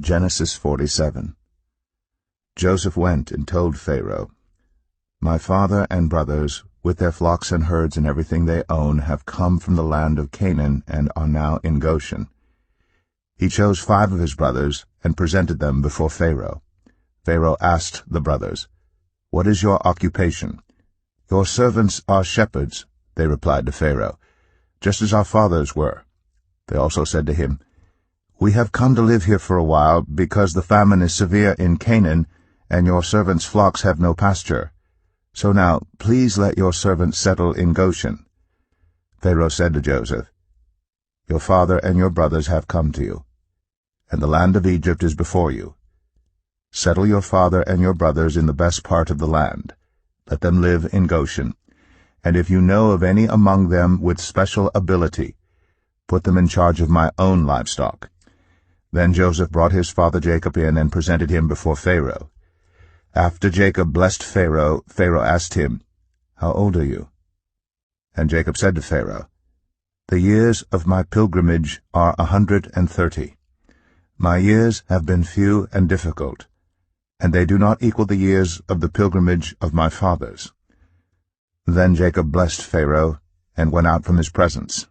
Genesis 47. Joseph went and told Pharaoh, "My father and brothers, with their flocks and herds and everything they own, have come from the land of Canaan and are now in Goshen." He chose 5 of his brothers and presented them before Pharaoh. Pharaoh asked the brothers, "What is your occupation?" "Your servants are shepherds," they replied to Pharaoh, "just as our fathers were." They also said to him, "We have come to live here for a while, because the famine is severe in Canaan, and your servants' flocks have no pasture. So now, please let your servants settle in Goshen." Pharaoh said to Joseph, "Your father and your brothers have come to you, and the land of Egypt is before you. Settle your father and your brothers in the best part of the land. Let them live in Goshen, and if you know of any among them with special ability, put them in charge of my own livestock." Then Joseph brought his father Jacob in and presented him before Pharaoh. After Jacob blessed Pharaoh, Pharaoh asked him, "How old are you?" And Jacob said to Pharaoh, "The years of my pilgrimage are 130. My years have been few and difficult, and they do not equal the years of the pilgrimage of my fathers." Then Jacob blessed Pharaoh and went out from his presence.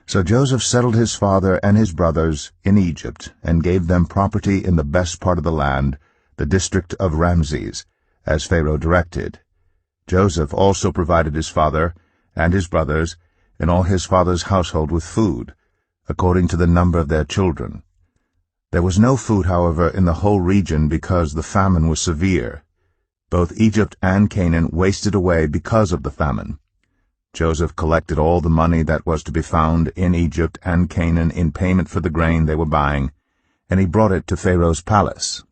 So Joseph settled his father and his brothers in Egypt and gave them property in the best part of the land, the district of Ramses, as Pharaoh directed. Joseph also provided his father and his brothers and all his father's household with food, according to the number of their children. There was no food, however, in the whole region because the famine was severe. Both Egypt and Canaan wasted away because of the famine. Joseph collected all the money that was to be found in Egypt and Canaan in payment for the grain they were buying, and he brought it to Pharaoh's palace.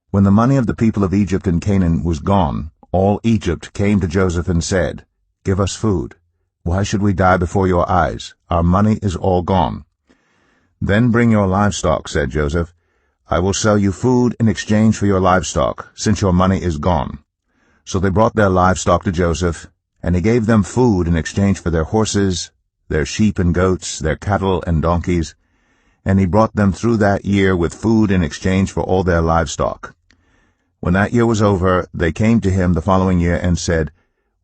When the money of the people of Egypt and Canaan was gone, all Egypt came to Joseph and said, "Give us food. Why should we die before your eyes? Our money is all gone." "Then bring your livestock," said Joseph. "I will sell you food in exchange for your livestock, since your money is gone." So they brought their livestock to Joseph, and he gave them food in exchange for their horses, their sheep and goats, their cattle and donkeys, and he brought them through that year with food in exchange for all their livestock. When that year was over, they came to him the following year and said,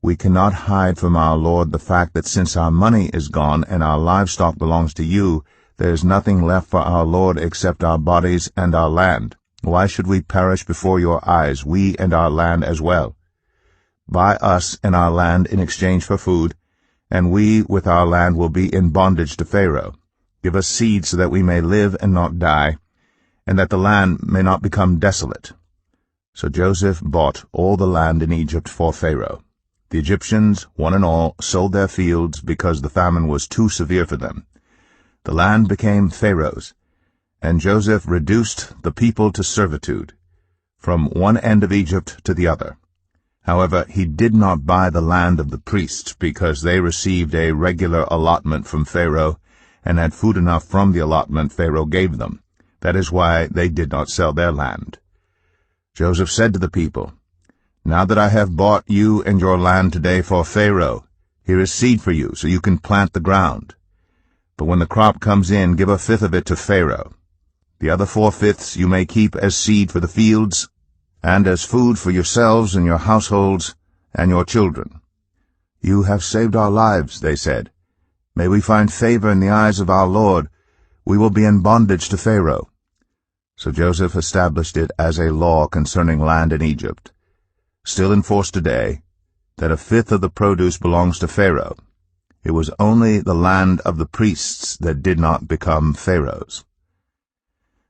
"We cannot hide from our Lord the fact that since our money is gone and our livestock belongs to you, there is nothing left for our Lord except our bodies and our land. Why should we perish before your eyes, we and our land as well? Buy us and our land in exchange for food, and we with our land will be in bondage to Pharaoh. Give us seed so that we may live and not die, and that the land may not become desolate." So Joseph bought all the land in Egypt for Pharaoh. The Egyptians, one and all, sold their fields because the famine was too severe for them. The land became Pharaoh's, and Joseph reduced the people to servitude, from one end of Egypt to the other. However, he did not buy the land of the priests, because they received a regular allotment from Pharaoh, and had food enough from the allotment Pharaoh gave them. That is why they did not sell their land. Joseph said to the people, "Now that I have bought you and your land today for Pharaoh, here is seed for you, so you can plant the ground. But when the crop comes in, give 1/5 of it to Pharaoh. The other 4/5 you may keep as seed for the fields, and as food for yourselves and your households and your children." "You have saved our lives," they said. "May we find favor in the eyes of our Lord. We will be in bondage to Pharaoh." So Joseph established it as a law concerning land in Egypt, still in force today, that 1/5 of the produce belongs to Pharaoh. It was only the land of the priests that did not become Pharaoh's.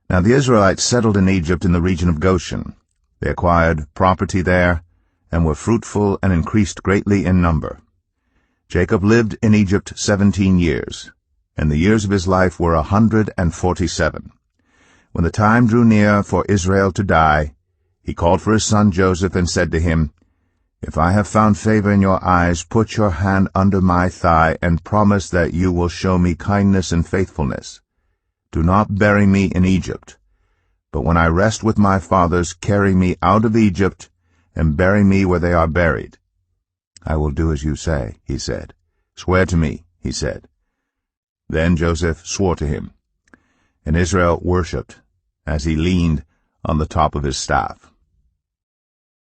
Now the Israelites settled in Egypt in the region of Goshen. They acquired property there, and were fruitful and increased greatly in number. Jacob lived in Egypt 17 years, and the years of his life were 147. When the time drew near for Israel to die, he called for his son Joseph and said to him, "If I have found favor in your eyes, put your hand under my thigh and promise that you will show me kindness and faithfulness. Do not bury me in Egypt. But when I rest with my fathers, carry me out of Egypt and bury me where they are buried." "I will do as you say," he said. "Swear to me," he said. Then Joseph swore to him. And Israel worshipped, as he leaned on the top of his staff.